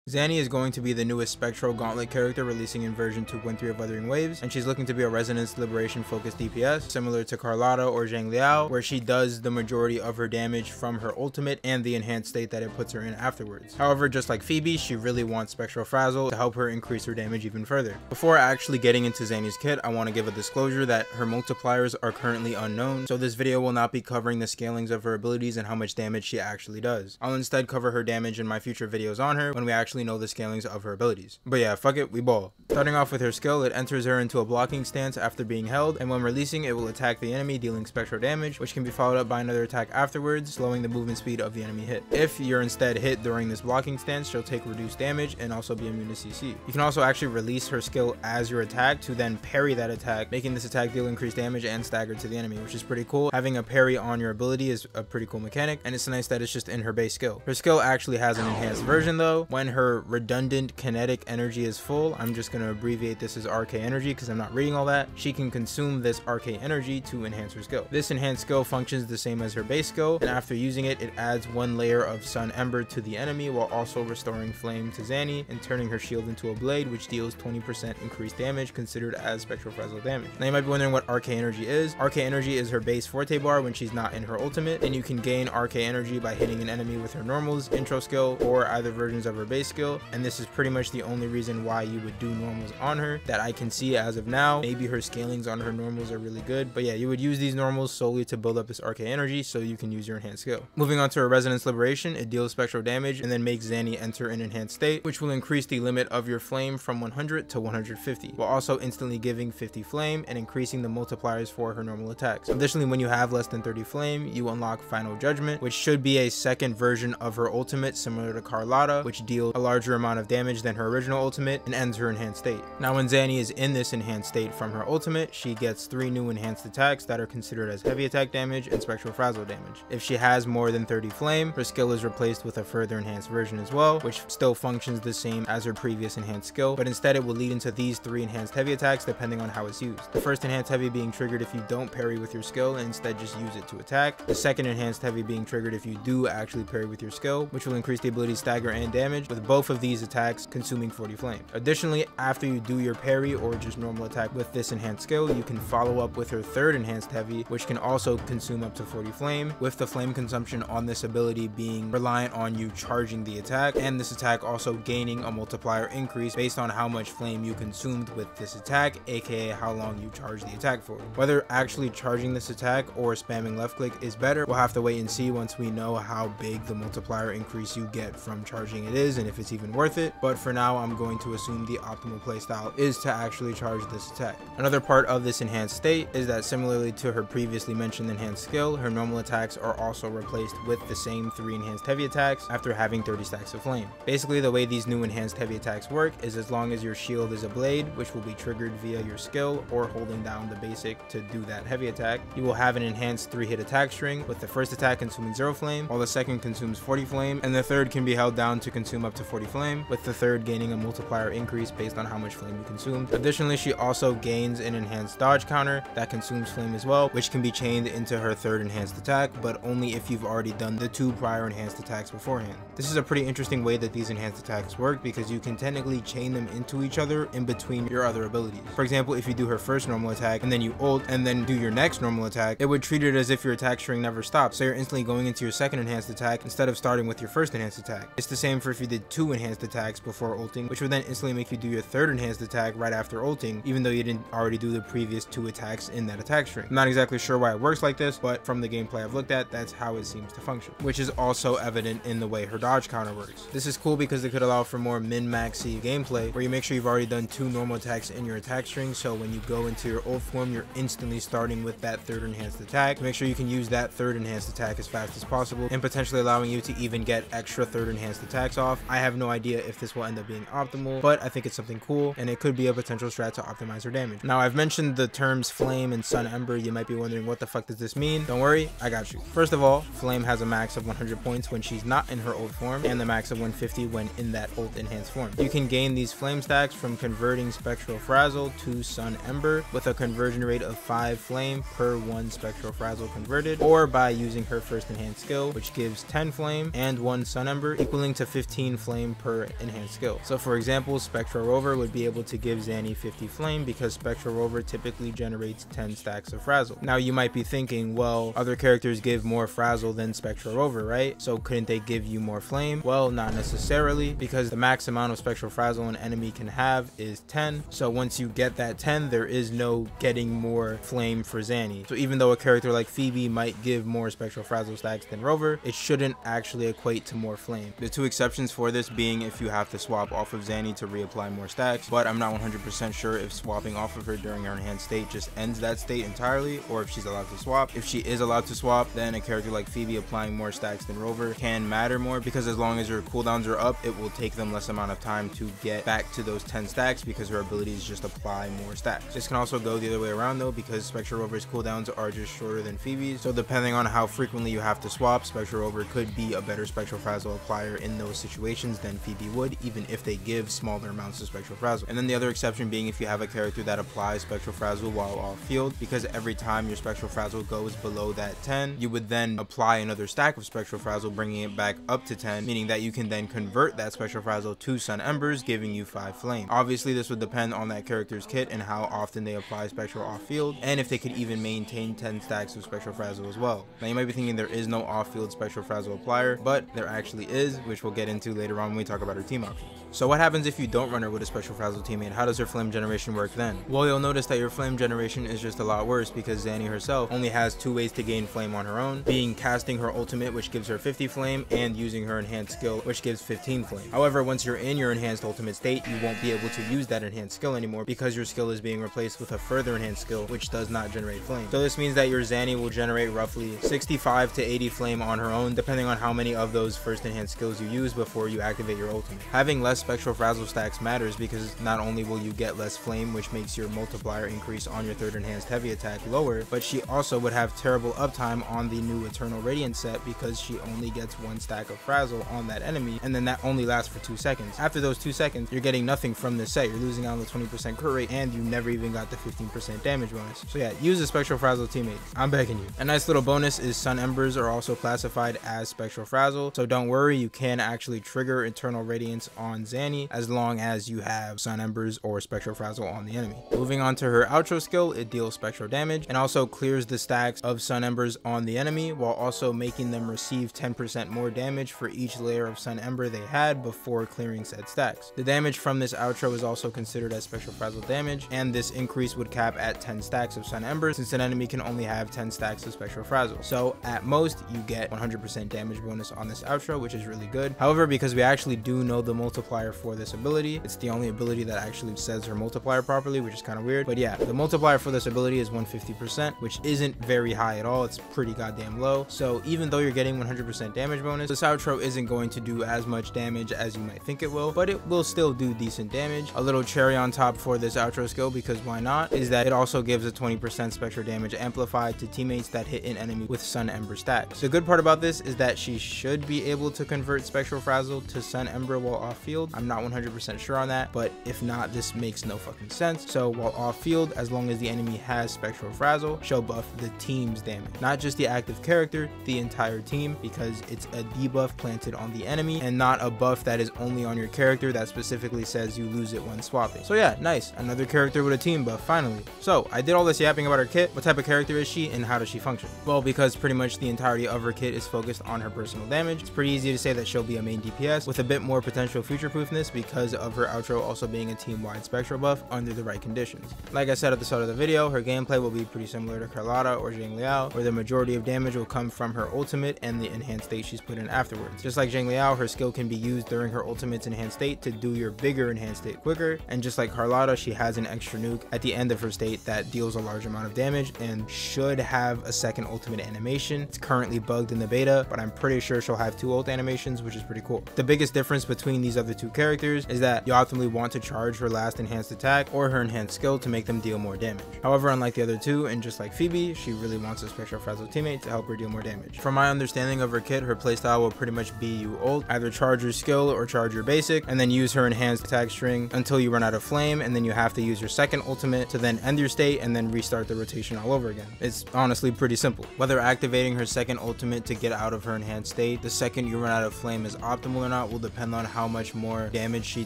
Zani is going to be the newest Spectro Gauntlet character releasing in version 2.3 of Wuthering Waves, and she's looking to be a Resonance Liberation focused DPS, similar to Carlotta or Zhang Liao, where she does the majority of her damage from her ultimate and the enhanced state that it puts her in afterwards. However, just like Phoebe, she really wants Spectro Frazzle to help her increase her damage even further. Before actually getting into Zani's kit, I want to give a disclosure that her multipliers are currently unknown, so this video will not be covering the scalings of her abilities and how much damage she actually does. I'll instead cover her damage in my future videos on her when we actually know the scalings of her abilities. But yeah, fuck it, we ball. Starting off with her skill, it enters her into a blocking stance after being held, and when releasing, it will attack the enemy, dealing spectral damage, which can be followed up by another attack afterwards, slowing the movement speed of the enemy hit. If you're instead hit during this blocking stance, she'll take reduced damage and also be immune to CC. You can also actually release her skill as your attack to then parry that attack, making this attack deal increased damage and stagger to the enemy, which is pretty cool. Having a parry on your ability is a pretty cool mechanic, and it's nice that it's just in her base skill. Her skill actually has an enhanced version though. When her redundant kinetic energy is full, I'm just going to abbreviate this as RK energy because I'm not reading all that, she can consume this RK energy to enhance her skill. This enhanced skill functions the same as her base skill, and after using it, it adds one layer of Sun Ember to the enemy while also restoring flame to Zani and turning her shield into a blade, which deals 20% increased damage, considered as Spectro Frazzle damage. Now you might be wondering what RK energy is. RK energy is her base Forte bar when she's not in her ultimate, and you can gain RK energy by hitting an enemy with her normals, intro skill, or either versions of her base skill, and this is pretty much the only reason why you would do normals on her that I can see as of now. Maybe her scalings on her normals are really good, but yeah, you would use these normals solely to build up this RK energy so you can use your enhanced skill. Moving on to her Resonance Liberation, it deals spectral damage and then makes Zani enter an enhanced state, which will increase the limit of your flame from 100 to 150, while also instantly giving 50 flame and increasing the multipliers for her normal attacks. Additionally, when you have less than 30 flame, you unlock Final Judgment, which should be a second version of her ultimate similar to Carlotta, which deals a larger amount of damage than her original ultimate and ends her enhanced state. Now when Zani is in this enhanced state from her ultimate, she gets 3 new enhanced attacks that are considered as heavy attack damage and Spectro Frazzle damage. If she has more than 30 flame, her skill is replaced with a further enhanced version as well, which still functions the same as her previous enhanced skill, but instead it will lead into these 3 enhanced heavy attacks depending on how it's used. The first enhanced heavy being triggered if you don't parry with your skill and instead just use it to attack. The second enhanced heavy being triggered if you do actually parry with your skill, which will increase the ability stagger and damage, with both of these attacks consuming 40 flame. Additionally, after you do your parry or just normal attack with this enhanced skill, you can follow up with her third enhanced heavy, which can also consume up to 40 flame, with the flame consumption on this ability being reliant on you charging the attack, and this attack also gaining a multiplier increase based on how much flame you consumed with this attack, aka how long you charge the attack for. Whether actually charging this attack or spamming left click is better, we'll have to wait and see once we know how big the multiplier increase you get from charging it is and if it's even worth it, but for now I'm going to assume the optimal playstyle is to actually charge this attack. Another part of this enhanced state is that similarly to her previously mentioned enhanced skill, her normal attacks are also replaced with the same 3 enhanced heavy attacks after having 30 stacks of flame. Basically, the way these new enhanced heavy attacks work is as long as your shield is a blade, which will be triggered via your skill or holding down the basic to do that heavy attack, you will have an enhanced 3-hit attack string, with the first attack consuming 0 flame, while the second consumes 40 flame, and the third can be held down to consume up to 40 flame, with the third gaining a multiplier increase based on how much flame you consumed. Additionally, she also gains an enhanced dodge counter that consumes flame as well, which can be chained into her third enhanced attack, but only if you've already done the 2 prior enhanced attacks beforehand. This is a pretty interesting way that these enhanced attacks work because you can technically chain them into each other in between your other abilities. For example, if you do her first normal attack and then you ult and then do your next normal attack, it would treat it as if your attack string never stops, so you're instantly going into your second enhanced attack instead of starting with your first enhanced attack. It's the same for if you did 2 enhanced attacks before ulting, which would then instantly make you do your third enhanced attack right after ulting, even though you didn't already do the previous 2 attacks in that attack string. I'm not exactly sure why it works like this, but from the gameplay I've looked at, that's how it seems to function, which is also evident in the way her dodge counter works. This is cool because it could allow for more min-maxy gameplay, where you make sure you've already done 2 normal attacks in your attack string, so when you go into your ult form, you're instantly starting with that third enhanced attack. Make sure you can use that third enhanced attack as fast as possible, and potentially allowing you to even get extra third enhanced attacks off. I have no idea if this will end up being optimal, but I think it's something cool, and it could be a potential strat to optimize her damage. Now, I've mentioned the terms Flame and Sun Ember. You might be wondering, what the fuck does this mean? Don't worry, I got you. First of all, Flame has a max of 100 points when she's not in her ult form, and the max of 150 when in that ult enhanced form. You can gain these flame stacks from converting Spectro Frazzle to Sun Ember with a conversion rate of 5 flame per 1 Spectro Frazzle converted, or by using her first enhanced skill, which gives 10 flame and 1 Sun Ember, equaling to 15 flame flame per enhanced skill. So for example, Spectro Rover would be able to give Zani 50 flame because Spectro Rover typically generates 10 stacks of Frazzle. Now you might be thinking, well, other characters give more Frazzle than Spectro Rover, right? So couldn't they give you more flame? Well, not necessarily, because the max amount of Spectro Frazzle an enemy can have is 10. So once you get that 10, there is no getting more flame for Zani. So even though a character like Phoebe might give more Spectro Frazzle stacks than Rover, it shouldn't actually equate to more flame. The two exceptions for this being if you have to swap off of Zani to reapply more stacks, but I'm not 100% sure if swapping off of her during her enhanced state just ends that state entirely, or if she's allowed to swap. If she is allowed to swap, then a character like Phoebe applying more stacks than Rover can matter more, because as long as her cooldowns are up, it will take them less amount of time to get back to those 10 stacks because her abilities just apply more stacks. This can also go the other way around though, because Spectro Rover's cooldowns are just shorter than Phoebe's, so depending on how frequently you have to swap, Spectro Rover could be a better Spectro Frazzle applier in those situations than Phoebe would, even if they give smaller amounts of Spectro Frazzle. And then the other exception being if you have a character that applies Spectro Frazzle while off field, because every time your Spectro Frazzle goes below that 10, you would then apply another stack of Spectro Frazzle, bringing it back up to 10, meaning that you can then convert that Spectro Frazzle to Sun Embers, giving you 5 flame. Obviously this would depend on that character's kit and how often they apply Spectro off field, and if they could even maintain 10 stacks of Spectro Frazzle as well. Now you might be thinking there is no off field Spectro Frazzle applier, but there actually is, which we'll get into later on when we talk about her team options. So what happens if you don't run her with a Spectro Frazzle teammate? How does her flame generation work then? Well, you'll notice that your flame generation is just a lot worse because Zani herself only has 2 ways to gain flame on her own, being casting her ultimate, which gives her 50 flame, and using her enhanced skill, which gives 15 flame. However, once you're in your enhanced ultimate state, you won't be able to use that enhanced skill anymore because your skill is being replaced with a further enhanced skill, which does not generate flame. So this means that your Zani will generate roughly 65 to 80 flame on her own, depending on how many of those first enhanced skills you use before you activate your ultimate. Having less Spectro Frazzle stacks matters because not only will you get less flame, which makes your multiplier increase on your third enhanced heavy attack lower, but she also would have terrible uptime on the new Eternal Radiant set because she only gets 1 stack of Frazzle on that enemy, and then that only lasts for 2 seconds. After those 2 seconds, you're getting nothing from this set. You're losing out on the 20% crit rate, and you never even got the 15% damage bonus. So yeah, use a Spectro Frazzle teammate. I'm begging you. A nice little bonus is Sun Embers are also classified as Spectro Frazzle, so don't worry, you can actually trigger Eternal Radiance on Zani as long as you have Sun Embers or Spectro Frazzle on the enemy. Moving on to her outro skill, it deals Spectro damage and also clears the stacks of Sun Embers on the enemy while also making them receive 10% more damage for each layer of Sun Ember they had before clearing said stacks. The damage from this outro is also considered as Spectro Frazzle damage, and this increase would cap at 10 stacks of Sun Ember since an enemy can only have 10 stacks of Spectro Frazzle. So at most you get 100% damage bonus on this outro, which is really good. However, because we actually do know the multiplier for this ability, it's the only ability that actually says her multiplier properly, which is kind of weird. But yeah, the multiplier for this ability is 150%, which isn't very high at all. It's pretty goddamn low. So even though you're getting 100% damage bonus, this outro isn't going to do as much damage as you might think it will, but it will still do decent damage. A little cherry on top for this outro skill, because why not, is that it also gives a 20% Spectro damage amplified to teammates that hit an enemy with Sun Ember stacks. The good part about this is that she should be able to convert Spectro Frazzle to Sun Ember while off field. I'm not 100% sure on that, but if not, this makes no fucking sense. So while off field, as long as the enemy has Spectro Frazzle, she'll buff the team's damage, not just the active character, the entire team, because it's a debuff planted on the enemy and not a buff that is only on your character that specifically says you lose it when swapping. So yeah, nice, another character with a team buff finally. So I did all this yapping about her kit. What type of character is she and how does she function? Well, because pretty much the entirety of her kit is focused on her personal damage, it's pretty easy to say that she'll be a main DPS with a bit more potential future-proofness because of her outro also being a team-wide Spectro buff under the right conditions. Like I said at the start of the video, her gameplay will be pretty similar to Carlotta or Zhang, where the majority of damage will come from her ultimate and the enhanced state she's put in afterwards. Just like Zhang, her skill can be used during her ultimate's enhanced state to do your bigger enhanced state quicker, and just like Carlotta, she has an extra nuke at the end of her state that deals a large amount of damage and should have a second ultimate animation. It's currently bugged in the beta, but I'm pretty sure she'll have 2 ult animations, which is pretty cool. The biggest difference between these other 2 characters is that you optimally want to charge her last enhanced attack or her enhanced skill to make them deal more damage. However, unlike the other 2, and just like Phoebe, she really wants a Spectro Frazzle teammate to help her deal more damage. From my understanding of her kit, her playstyle will pretty much be you ult, either charge your skill or charge your basic, and then use her enhanced attack string until you run out of flame, and then you have to use your second ultimate to then end your state and then restart the rotation all over again. It's honestly pretty simple. Whether activating her second ultimate to get out of her enhanced state the second you run out of flame is optimal or not, not will depend on how much more damage she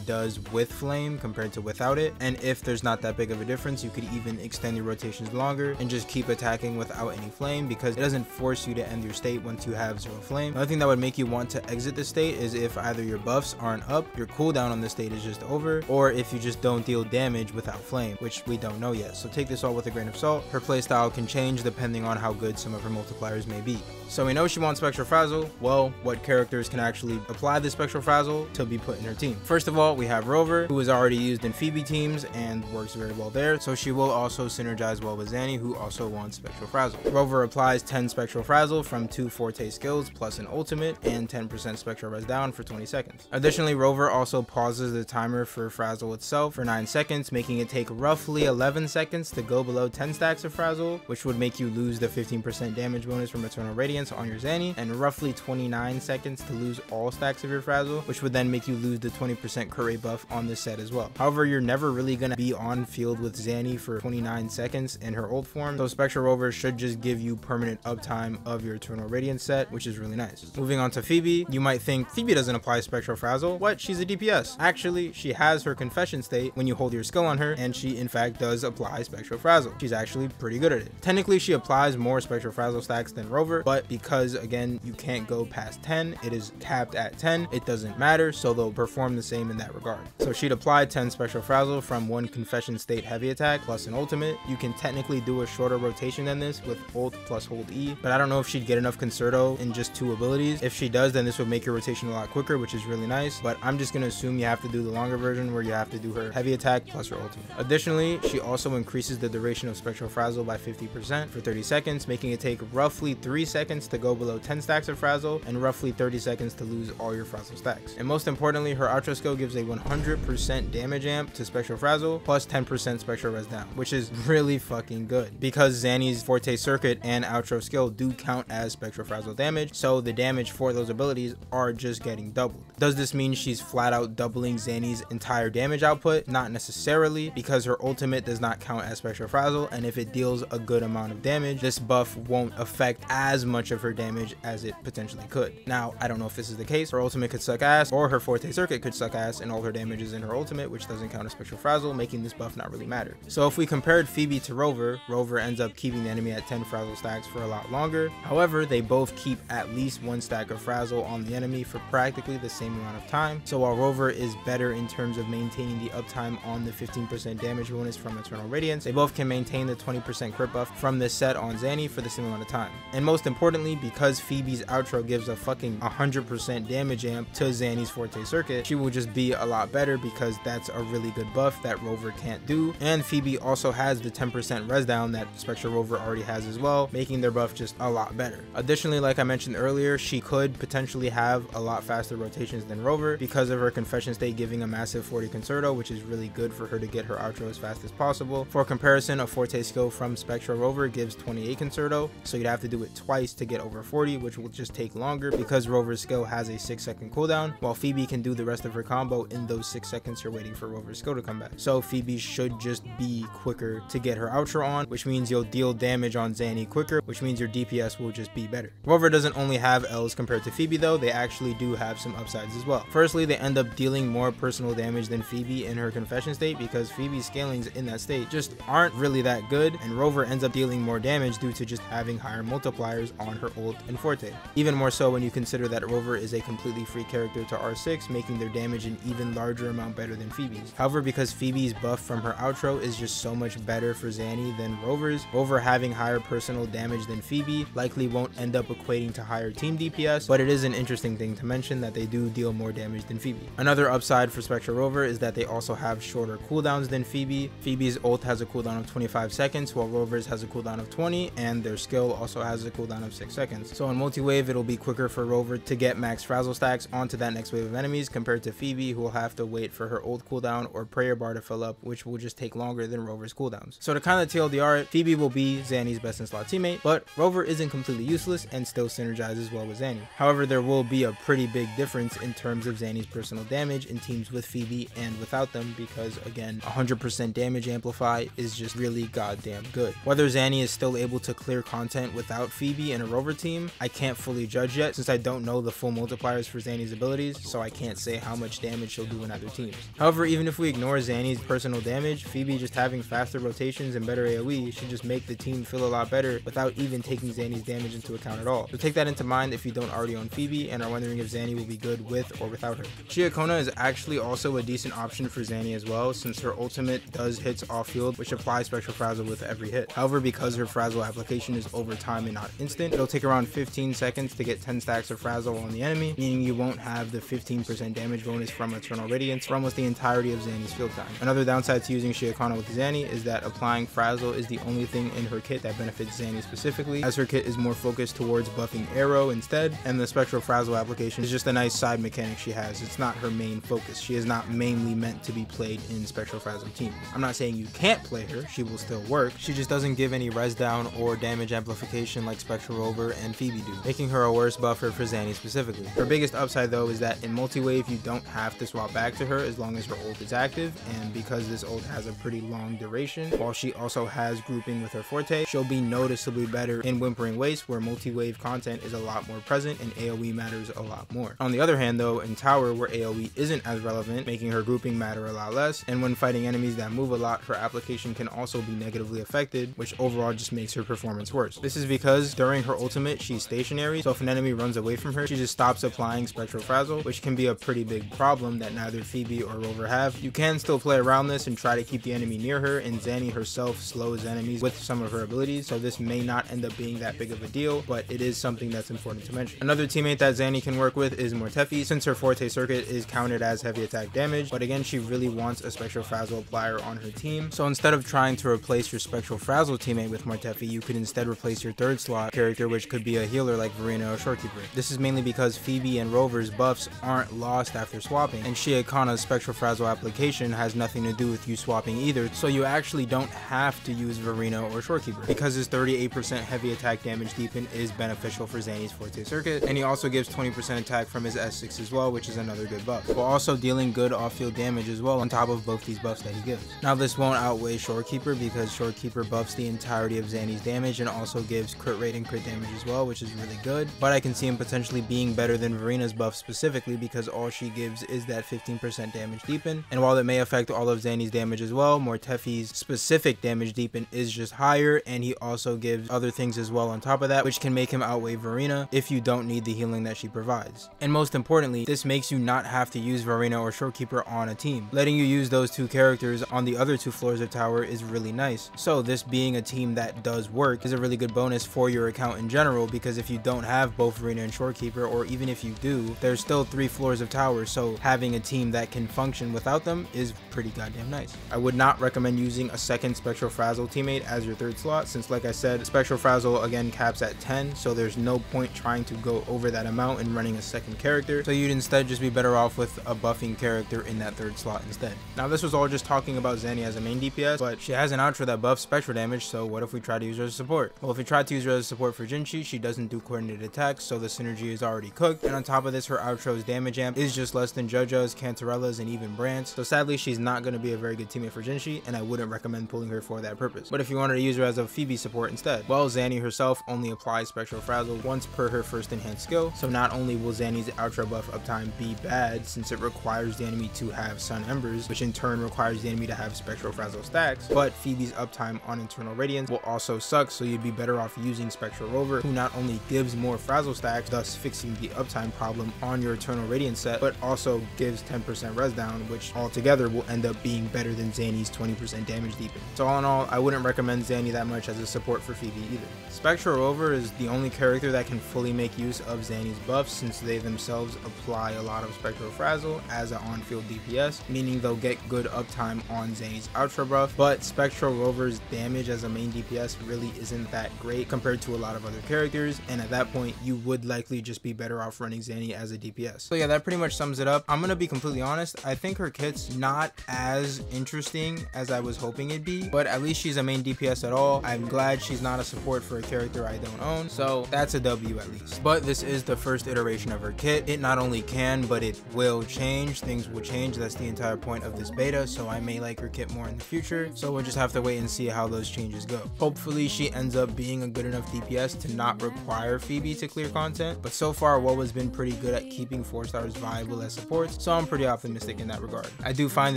does with flame compared to without it, and if there's not that big of a difference, you could even extend your rotations longer and just keep attacking without any flame, because it doesn't force you to end your state once you have 0 flame. Another thing that would make you want to exit the state is if either your buffs aren't up, your cooldown on the state is just over, or if you just don't deal damage without flame, which we don't know yet, so take this all with a grain of salt. Her playstyle can change depending on how good some of her multipliers may be. So we know she wants Spectro Frazzle. Well, what characters can actually apply the Spectro Frazzle to be put in her team? First of all, we have Rover, who is already used in Phoebe teams and works very well there, so she will also synergize well with Zani, who also wants Spectro Frazzle. Rover applies 10 Spectro Frazzle from 2 Forte skills plus an ultimate and 10% Spectro res down for 20 seconds. Additionally, Rover also pauses the timer for Frazzle itself for 9 seconds, making it take roughly 11 seconds to go below 10 stacks of Frazzle, which would make you lose the 15% damage bonus from Eternal Radiance on your Zani, and roughly 29 seconds to lose all stacks of your Frazzle, which would then make you lose the 20% crit rate buff on this set as well. However, you're never really going to be on field with Zani for 29 seconds in her old form, so Spectro Rover should just give you permanent uptime of your Eternal Radiance set, which is really nice. Moving on to Phoebe, you might think Phoebe doesn't apply Spectro Frazzle. What? She's a DPS. Actually, she has her confession state when you hold your skill on her, and she in fact does apply Spectro Frazzle. She's actually pretty good at it. Technically, she applies more Spectro Frazzle stacks than Rover, but because again you can't go past 10, it is capped at 10, it doesn't matter, so they'll perform the same in that regard. So she'd apply 10 Spectro Frazzle from 1 confession state heavy attack plus an ultimate. You can technically do a shorter rotation than this with ult plus hold E, but I don't know if she'd get enough concerto in just 2 abilities. If she does, then this would make your rotation a lot quicker, which is really nice, but I'm just gonna assume you have to do the longer version where you have to do her heavy attack plus her ultimate. Additionally, she also increases the duration of Spectro Frazzle by 50% for 30 seconds, making it take roughly 3 seconds to go below 10 stacks of Frazzle and roughly 30 seconds to lose all your Frazzle stacks. And most importantly, her outro skill gives a 100% damage amp to Spectro Frazzle plus 10% Spectro res down, which is really fucking good because Zani's Forte Circuit and outro skill do count as Spectro Frazzle damage, so the damage for those abilities are just getting doubled. Does this mean she's flat out doubling Zani's entire damage output? Not necessarily, because her ultimate does not count as Spectro Frazzle, and if it deals a good amount of damage, this buff won't affect as much of her damage as it potentially could. Now, I don't know if this is the case. Her ultimate could suck ass, or her Forte Circuit could suck ass and all her damage is in her ultimate, which doesn't count as Spectro Frazzle, making this buff not really matter. So if we compared Phoebe to Rover, Rover ends up keeping the enemy at 10 Frazzle stacks for a lot longer. However, they both keep at least 1 stack of Frazzle on the enemy for practically the same amount of time. So while Rover is better in terms of maintaining the uptime on the 15% damage bonus from Eternal Radiance, they both can maintain the 20% crit buff from this set on Zani for the same amount of time. And most importantly, because Phoebe's outro gives a fucking 100% damage amp to Zani's Forte Circuit, she will just be a lot better because that's a really good buff that Rover can't do. And Phoebe also has the 10% res down that Spectro Rover already has as well, making their buff just a lot better. Additionally, like I mentioned earlier, she could potentially have a lot faster rotations than Rover because of her confession state giving a massive 40 concerto, which is really good for her to get her outro as fast as possible. For comparison, a Forte skill from Spectro Rover gives 28 concerto, so you'd have to do it twice to get over 40, which will just take longer because Rover's skill has a 6-second cooldown, while Phoebe can do the rest of her combo in those 6 seconds you're waiting for Rover's skill to come back. So Phoebe should just be quicker to get her outro on, which means you'll deal damage on Zani quicker, which means your DPS will just be better. Rover doesn't only have L's compared to Phoebe though, they actually do have some upsides as well. Firstly, they end up dealing more personal damage than Phoebe in her confession state because Phoebe's scalings in that state just aren't really that good, and Rover ends up dealing more damage due to just having higher multipliers on her ult and Forte. Even more so when you consider that Rover is a completely free character to R6, making their damage an even larger amount better than Phoebe's. However, because Phoebe's buff from her outro is just so much better for Zani than Rover's, Rover having higher personal damage than Phoebe likely won't end up equating to higher team DPS, but it is an interesting thing to mention that they do deal more damage than Phoebe. Another upside for Spectro Rover is that they also have shorter cooldowns than Phoebe. Phoebe's ult has a cooldown of 25 seconds, while Rover's has a cooldown of 20, and their skill also has a cooldown of 6 seconds. So on multi-wave, it'll be quicker for Rover to get max Frazzle stacks onto that next wave of enemies compared to Phoebe, who will have to wait for her ult cooldown or prayer bar to fill up, which will just take longer than Rover's cooldowns. So to kind of TLDR it, Phoebe will be Zani's best in slot teammate, but Rover isn't completely useless and still synergizes well with Zani. However, there will be a pretty big difference in terms of Zani's personal damage in teams with Phoebe and without them, because again, 100% damage amplify is just really goddamn good. Whether Zani is still able to clear content without Phoebe in a Rover team, I can't fully judge yet since I don't know the full multipliers for Zani's Zani's abilities, so I can't say how much damage she'll do in other teams. However, even if we ignore Zani's personal damage, Phoebe just having faster rotations and better AoE should just make the team feel a lot better without even taking Zani's damage into account at all. So take that into mind if you don't already own Phoebe and are wondering if Zani will be good with or without her. CIaccona is actually also a decent option for Zani as well, since her ultimate does hits off field, which applies Spectro Frazzle with every hit. However, because her Frazzle application is over time and not instant, it'll take around 15 seconds to get 10 stacks of Frazzle on the enemy, meaning you won't have the 15% damage bonus from Eternal Radiance for almost the entirety of Zani's field time. Another downside to using CIaccona with Zani is that applying Frazzle is the only thing in her kit that benefits Zani specifically, as her kit is more focused towards buffing Arrow instead, and the Spectro Frazzle application is just a nice side mechanic she has. It's not her main focus. She is not mainly meant to be played in Spectro Frazzle teams. I'm not saying you can't play her, she will still work, she just doesn't give any res down or damage amplification like Spectro Rover and Phoebe do, making her a worse buffer for Zani specifically. Her biggest upside though is that in multi-wave you don't have to swap back to her as long as her ult is active, and because this ult has a pretty long duration, while she also has grouping with her Forte, she'll be noticeably better in Whimpering Waste, where multi-wave content is a lot more present and AoE matters a lot more. On the other hand though, in Tower, where AoE isn't as relevant, making her grouping matter a lot less, and when fighting enemies that move a lot, her application can also be negatively affected, which overall just makes her performance worse. This is because during her ultimate she's stationary, so if an enemy runs away from her, she just stops applying Spectro Frazzle, which can be a pretty big problem that neither Phoebe or Rover have. You can still play around this and try to keep the enemy near her, and Zani herself slows enemies with some of her abilities, so this may not end up being that big of a deal, but it is something that's important to mention. Another teammate that Zani can work with is Mortefi, since her Forte Circuit is counted as heavy attack damage, but again she really wants a Spectro Frazzle applier on her team, so instead of trying to replace your Spectro Frazzle teammate with Mortefi, you could instead replace your third slot character, which could be a healer like Verina or Shorekeeper. This is mainly because Phoebe and Rover's buffs aren't lost after swapping, and CIaccona's Spectro Frazzle application has nothing to do with you swapping either, so you actually don't have to use Verina or Shorekeeper, because his 38% heavy attack damage deepen is beneficial for Zani's Forte Circuit, and he also gives 20% attack from his S6 as well, which is another good buff, while also dealing good off-field damage as well on top of both these buffs that he gives. Now this won't outweigh Shorekeeper, because Shorekeeper buffs the entirety of Zani's damage and also gives crit rate and crit damage as well, which is really good, but I can see him potentially being better than Verina's buff specifically because all she gives is that 15% damage deepen, and while it may affect all of Zani's damage as well, Mortefi's specific damage deepen is just higher, and he also gives other things as well on top of that, which can make him outweigh Verina if you don't need the healing that she provides. And most importantly, this makes you not have to use Verina or Shorekeeper on a team. Letting you use those two characters on the other two floors of Tower is really nice, so this being a team that does work is a really good bonus for your account in general, because if you don't have both Verina and Shorekeeper, or even if you do, there's still 3 floors of Tower, so having a team that can function without them is pretty goddamn nice. I would not recommend using a second Spectro Frazzle teammate as your third slot, since like I said, Spectro Frazzle again caps at 10, so there's no point trying to go over that amount and running a second character, so you'd instead just be better off with a buffing character in that third slot instead. Now this was all just talking about Zani as a main DPS, but she has an outro that buffs Spectro damage, so what if we try to use her as support? Well, if we try to use her as support for Jinchi, she doesn't do coordinated attacks, so the synergy is already cooked, and on top of this, her outro's damage amp is just less than Jojo's, Cantarella's, and even Brand's, so sadly she's not going to be a very good teammate for Jinchi, and I wouldn't recommend pulling her for that purpose. But if you wanted to use her as a Phoebe support instead, well, Zani herself only applies Spectro Frazzle once per her first enhanced skill, so not only will Zani's outro buff uptime be bad since it requires the enemy to have Sun Embers, which in turn requires the enemy to have Spectro Frazzle stacks, but Phoebe's uptime on Eternal Radiance will also suck, so you'd be better off using Spectro Rover, who not only gives more Frazzle stacks, thus fixing the uptime problem on your Eternal Radiance set, but also gives 10% res down, which altogether will end up being better than Zani's 20% damage deepen. So all in all, I wouldn't recommend Zani that much as a support for Phoebe either. Spectro Rover is the only character that can fully make use of Zani's buffs, since they themselves apply a lot of Spectro Frazzle as an on-field DPS, meaning they'll get good uptime on Zani's outro buff, but Spectro Rover's damage as a main DPS really isn't that great compared to a lot of other characters, and at that point you would likely just be better off running Zani as a DPS. So yeah, that pretty much sums it up. I'm gonna be completely honest, I think her kit's not as interesting as I was hoping it'd be, but at least she's a main DPS at all. I'm glad she's not a support for a character I don't own, so that's a W at least. But this is the first iteration of her kit. It not only can, but it will change. Things will change. That's the entire point of this beta, so I may like her kit more in the future, so we'll just have to wait and see how those changes go. Hopefully she ends up being a good enough DPS to not require Phoebe to clear content, but so far WoW has been pretty good yet keeping 4 stars viable as supports, so I'm pretty optimistic in that regard. I do find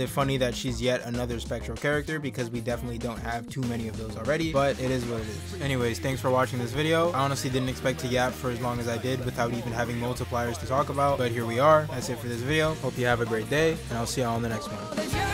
it funny that she's yet another Spectro character because we definitely don't have too many of those already, but it is what it is. Anyways, thanks for watching this video. I honestly didn't expect to yap for as long as I did without even having multipliers to talk about, but here we are. That's it for this video. Hope you have a great day, and I'll see y'all on the next one.